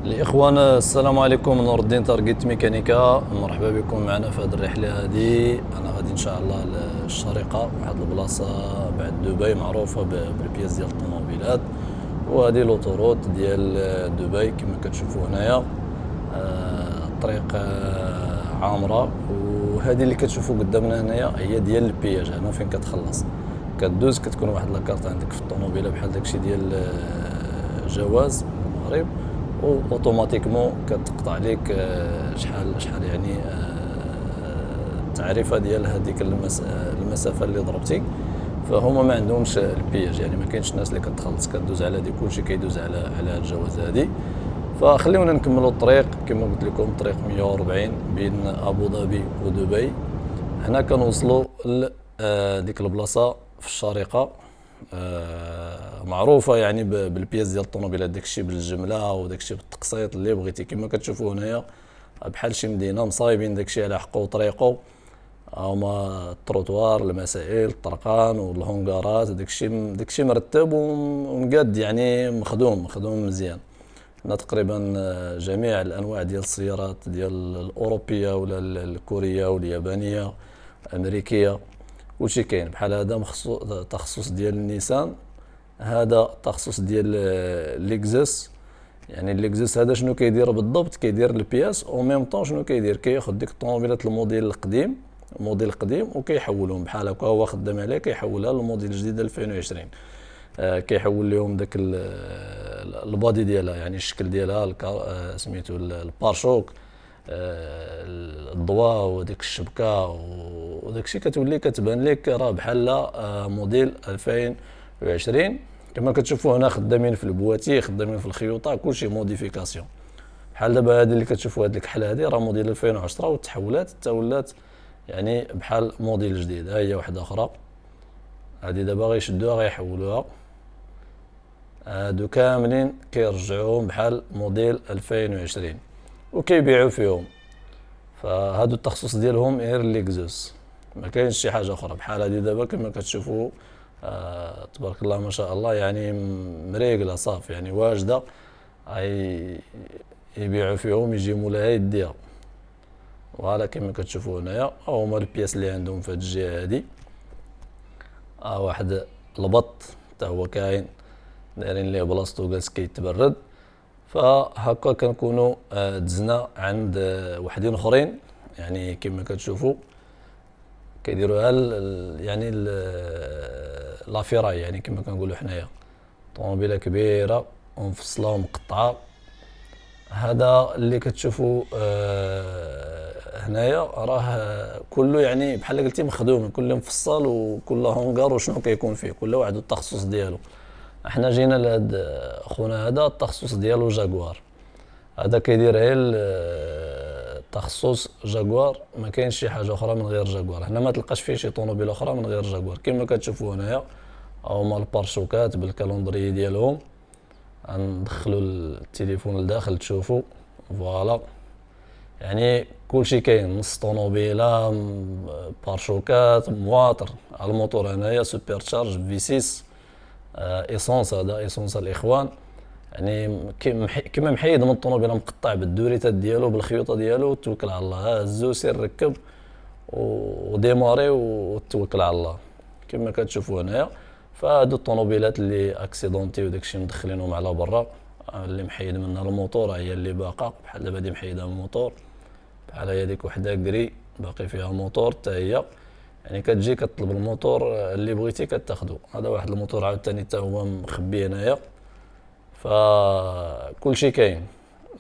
الإخوان السلام عليكم. نور الدين تارجت ميكانيكا، مرحبا بكم معنا في هذه الرحلة هذه. أنا غادي إن شاء الله للشارقة، واحد البلاصة بعد دبي معروفة بالبياس ديال الطوموبيلات، وهذه لوطوروت ديال دبي كما كتشوفوا هنايا. الطريق عامرة، وهذه اللي كتشوفوا قدامنا هنايا هي ديال البياج. هنا فين كتخلص كدوز كتكون واحد لاكارت عندك في الطوموبيله بحال داكشي ديال جواز المغرب، اوتوماتيكمون كتقطع عليك شحال يعني التعرفه ديال هذيك المسافه اللي ضربتي. فهما ما عندهمش البياج، يعني ما كاينش الناس اللي كتخلص، كدوز على هذه، كلشي كيدوز على الجواز هذه. فخليونا نكملوا الطريق. كما قلت لكم الطريق 140 بين ابو ظبي ودبي. هنا كنوصلوا لديك البلاصه في الشارقه، معروفه يعني بالبياس ديال الطوموبيلات، داكشي بالجمله وداكشي بالتقسيط اللي بغيتي. كما كتشوفوا هنايا بحال شي مدينه مصايبين داكشي على حقه وطريقه. هما التروتوار، المسائل، الطرقان والهونغارات، داكشي مرتب ومقاد، يعني مخدوم مزيان. هنا تقريبا جميع الانواع ديال السيارات ديال الاوروبيه ولا الكوريه واليابانيه الامريكيه، كلشي كاين. بحال هذا تخصص ديال النيسان، هذا تخصص ديال ليكزس. يعني الليكزس هذا شنو كيدير بالضبط؟ كيدير البياس او ميم طون. شنو كيدير؟ كياخذ ديك الطوموبيلات الموديل القديم وكيحولهم بحال هكا، هو خدام عليه، كيحولها للموديل الجديد 2020. كيحول لهم داك البادي ديالها، يعني الشكل ديالها، سميتو البارشوك، الضواء وديك الشبكه وداكشي، كتولي كتبان لك راه بحال موديل 2020. كما كتشوفوا هنا خدامين في البواتي، خدامين في الخيوطه، كلشي موديفيكاسيون. بحال دابا هذه اللي كتشوفوا، هذه الكحله هذه راه موديل 2010 وتحولات حتى ولات يعني بحال موديل جديد. ها هي واحده اخرى، هذه دابا غيشدوها غيحولوها. هادو كاملين كيرجعوهم بحال موديل 2020 وكيبيعوا فيهم. فهادو التخصص ديالهم غير ليكزوس، ما كاينش شي حاجه اخرى. بحال هادي دابا كما كتشوفوا، تبارك الله ما شاء الله، يعني مريقله صافي، يعني واجده، يبيعوا فيهم، يجي مولاها يديها. فوالا كما كتشوفوا هنايا هما البياس اللي عندهم في هاد الجهه هادي. واحد البط حتى هو كاين، دايرين ليه بلاصتو جالس كيتبرد. فهكا كنكونوا دزنا عند وحدين اخرين، يعني كما كتشوفوا كيديروها يعني لافيراي، يعني كما كنقولوا حنايا، طوموبيله كبيره ومفصله ومقطعه. هذا اللي كتشوفوا هنايا راه كله يعني بحال قلتي مخدوم، كله مفصل، وكل هونغار وشنو كيكون فيه، كل واحد التخصص ديالو. احنا جينا لهاد خونا هذا التخصص ديالو جاكوار. هذا كيدير غير التخصص جاكوار، ما كاينش شي حاجه اخرى من غير جاكوار. هنا ما تلقاش فيه شي طوموبيل اخرى من غير جاكوار. كما كتشوفوا هنايا هما البارشوكات بالكالندري ديالهم. غندخلوا التليفون لداخل تشوفوا، فوالا، يعني كلشي كاين، نص طوموبيله، بارشوكات، مواطر. الموتور هنايا سوبر تشارج في 6 ايسونس. هذا ايسونس الاخوان، يعني كما محيد من الطوموبيله، مقطع بالدوريتات ديالو بالخيوطه ديالو، وتوكل على الله. هزو سير ركب وديماري وتوكل على الله كما كتشوفوا هنايا. فهادو الطوموبيلات اللي اكسيدونتي وداكشي مدخلينهم على برا، اللي محيد منها الموتور هي اللي باقا. بحال دابا هادي محيده من الموتور، بحال هي ديك وحده كري باقي فيها موتور حتى هي، يعني كتجي كطلب الموتور اللي بغيتي كتاخدو. هذا واحد الموتور عاوتاني حتى هو مخبي هنايا. فكلشي كاين،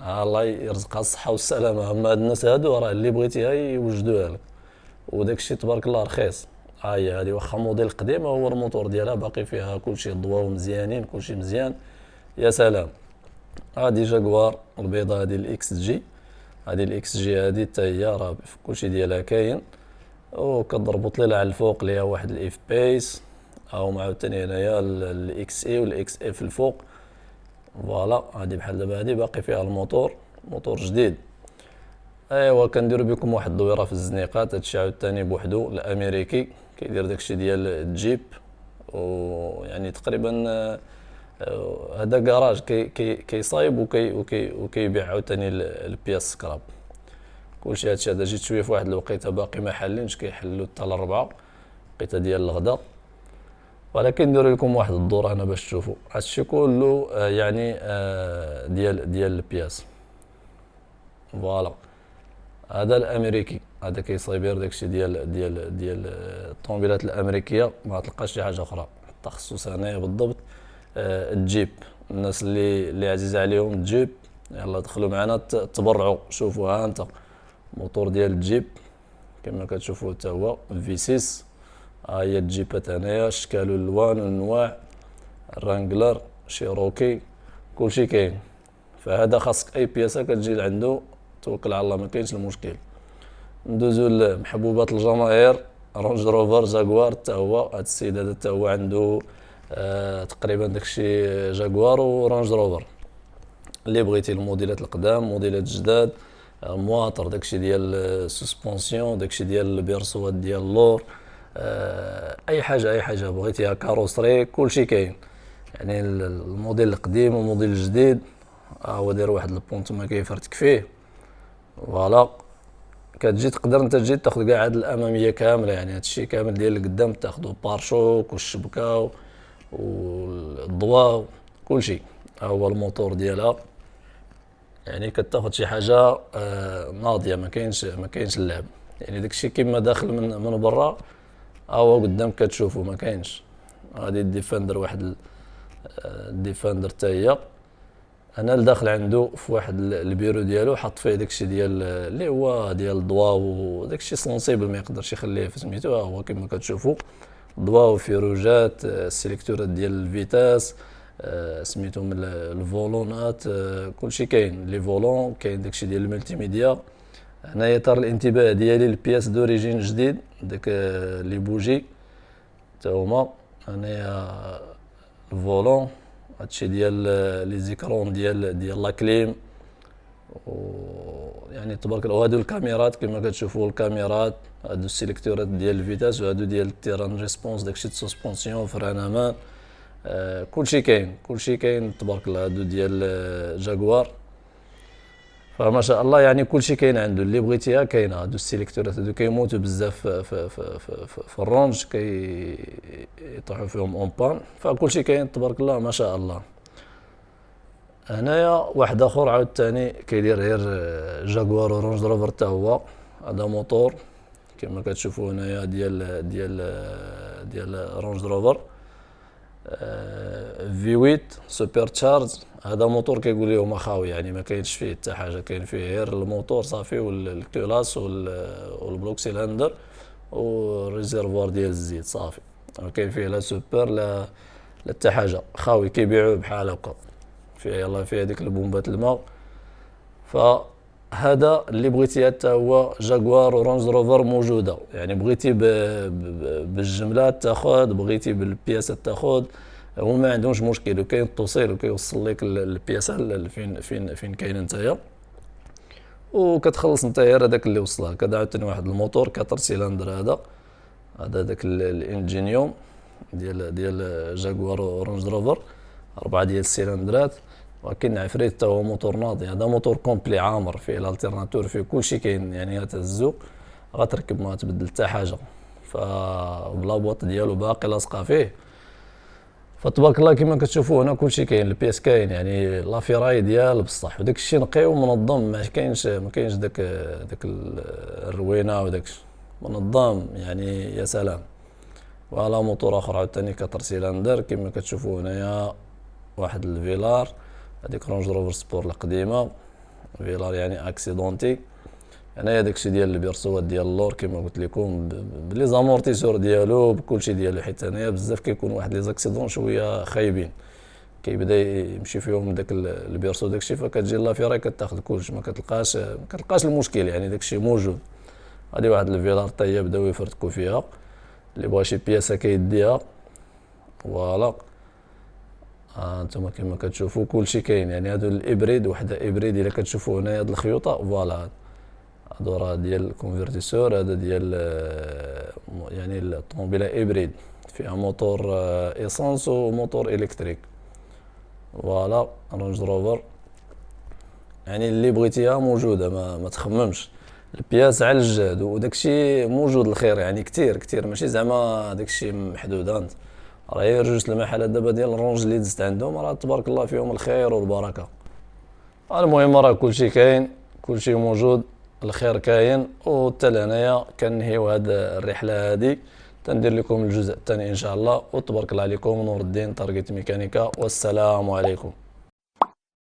الله يرزقها الصحه والسلامه. هما هاد الناس هادو راه اللي بغيتيها يوجدوها لك، وداكشي تبارك الله رخيص. هي هادي واخا موديل قديم، هو الموتور ديالها باقي فيها كلشي ضواو مزيانين، كلشي مزيان، يا سلام. هادي جاكوار البيضه، هادي الاكس جي. هادي الاكس جي هادي حتى هي راه كلشي ديالها كاين، وكضربط ليها على الفوق ليها واحد الاف بيس، او عاوتاني هنايا الاكس اي والاكس اف الفوق. فوالا هادي بحال دابا هادي باقي فيها الموتور، موتور جديد. ايوا كنديرو بكم واحد الدويره في الزنيقات. هادشي عاوتاني بوحدو الامريكي، كيدير داكشي ديال الجيب، ويعني تقريبا هذا كراج كيصايب وكيبيع عاوتاني البياس سكراب. كلشي هادشي هذا جيت شويه في واحد الوقيته باقي ما حالينش، كيحلوا حتى ل4 وقيته ديال الغدا. ولكن ندير لكم واحد الدور هنا باش تشوفوا هادشي كله يعني ديال البياس. فوالا هذا الامريكي، هذا كيصايبير داكشي ديال الطوموبيلات الامريكيه، ما تلقاش شي حاجه اخرى. التخصص هنايا بالضبط الجيب. الناس اللي عزيز عليهم الجيب يلا دخلوا معنا تبرعوا. شوفوا ها انت موتور ديال الجيب كما كتشوفوا حتى هو في 6. ها هي الجيبات هنايا اشكال والالوان والانواع، الرانجلر، شيروكي، كلشي كاين. فهذا خاصك اي بياسه كتجي لعندو توكل على الله، ما كاينش المشكل. ندوزو لمحبوبات الجماهير، رونج روفر جاكوار حتى هو. هاد السيد هذا حتى هو عنده تقريبا داكشي جاكوار ورونج روفر. اللي بغيتي الموديلات القدام، موديلات جداد، مواطر، داكشي ديال السسبونسيون، داكشي ديال البيرسوات ديال اللور، اي حاجه بغيتيها، كاروسري، كلشي كاين. يعني الموديل القديم والموديل الجديد. هو داير واحد البونت ما كيفرتك فيه. فوالا كتجي تقدر انت تجي تاخذ كاع هاد الاماميه كامله، يعني هادشي كامل ديال القدام تاخذو، بارشوك والشبكه والضواء كلشي. ها هو الموتور ديالها، يعني كتاخذ شي حاجه ناضيه، ما كاينش اللعب. يعني داكشي كيما داخل من برا ها هو قدامك كتشوفو، ما كاينش. هادي الديفندر، واحد الديفندر حتى هي. انا الداخل عنده في واحد البيرو ديالو حط فيه داكشي ديال اللي هو ديال الضواء وداكشي سونسيبل ما يقدرش يخليه في سميتو. ها هو كما كتشوفوا ضواء وفيروجات، السيليكتورات ديال الفيتاس، سميتهم الفولونات، كلشي كاين. لي فولون كاين، داكشي ديال الملتي ميديا. هنايا طار الانتباه ديالي البياس دوريجين جديد، داك لي بوجي تا هما. هنايا الفولون، هادشي ديال لي زيكرون ديال لاكليم، يعني تبارك الله. وهادو الكاميرات كما كتشوفوا، الكاميرات، هادو السيليكتورات ديال الفيتاس، وهادو ديال التيران ريسبونس، داكشي سسبونسيون، فران امان، كلشي كاين تبارك الله. هادو ديال جاكوار. فما شاء الله يعني كلشي كاين عنده، اللي بغيتيها كاينه. هادو السيليكتورات هادو كيموتوا بزاف في الرونج، كيطيحوا فيهم اون بان، فكلشي كاين تبارك الله ما شاء الله. هنايا واحد اخر عاوتاني كيدير غير جاكوار ورونج روفر حتى هو. هذا موتور كما كتشوفوا هنايا ديال رونج روفر في 8 سوبر تشارج. هذا موتور كيقول لهم خاوي، يعني ما كاينش فيه حتى حاجه، كاين فيه غير الموتور صافي والكولاس والبلوك سيلندر والريزيرفوار ديال الزيت صافي. ما كاين فيه لا سوبر لا حتى حاجه، خاوي كيبيعوه بحال هكا. فيه يلاه فيه هذيك البومبات الماء. فهذا اللي بغيتي حتى هو جاكوار ورونج روفر موجوده، يعني بغيتي بالجملات تاخذ، بغيتي بالبياسات تاخذ، وما عندهمش مشكل. وكاين التوصيل وكيوصل لك البياسه فين كاين نتايا، وكتخلص نتايا هذاك اللي وصلك. هذا عاوتاني واحد الموتور 4 سيلندر. هذا داك الانجينيوم ديال جاكوار ورونج روفر، 4 ديال السيلندرات. ولكن عفريت حتى هو موتور ناضي. هذا موتور كومبلي عامر، فيه الالتيرناتور، فيه كلشي كاين. يعني غتهزو غتركب، ما تبدل حتى حاجه. فبلا بواط ديالو باقي لاصقه فيه. فتبارك الله كما كتشوفوا هنا كلشي كاين، البياس كاين، يعني لافيراي ديال بصح. وداك الشيء نقي ومنظم، ما كاينش داك الروينه وداك منظم، يعني يا سلام. وعلى موتور اخر عاوتاني 4 سيلندر كما كتشوفوا هنايا، واحد الفيلار. هذيك رونج روفر سبور القديمه، فيلار يعني اكسيدونتي. هنايا داكشي ديال البيرسوات ديال اللور كما قلت لكم، بلي زامورتيسور ديالو بكلشي ديالو. حيت هنايا بزاف كيكون واحد لي زاكسيدون شويه خايبين، كيبدا يمشي فيهم داك البيرسو داكشي، فكتجي لافيراي كتاخذ كلشي، ما كتلقاش المشكل، يعني داكشي موجود. هادي واحد الفيلار حتى هي بداو يفرتكوا فيها، اللي بغى شي بياسه كيديها. فوالا هانتوما كما كتشوفوا كلشي كاين. يعني هادو الابريد، وحده ابريد الا كتشوفوا هنايا هاد الخيوطه، فوالا هادو راه ديال الكونفرتيسور. هذا ديال يعني الطوموبيله ابريد، فيها موتور ايسانس وموتور الكتريك. فوالا رانج روفر، يعني اللي بغيتيها موجوده، ما تخممش. البياس على الجاد وداكشي موجود الخير، يعني كتير كتير، ماشي زعما داكشي محدود. انت راه غير جوج المحلات دابا ديال الرونج اللي دزت عندهم، راه تبارك الله فيهم الخير والبركه. المهم راه كلشي كاين، كلشي موجود، الخير كاين. وحتى لهنايا كنهيو هاد الرحله هادي، تندير لكم الجزء الثاني ان شاء الله. وتبارك الله عليكم، نور الدين تارجت ميكانيكا، والسلام عليكم.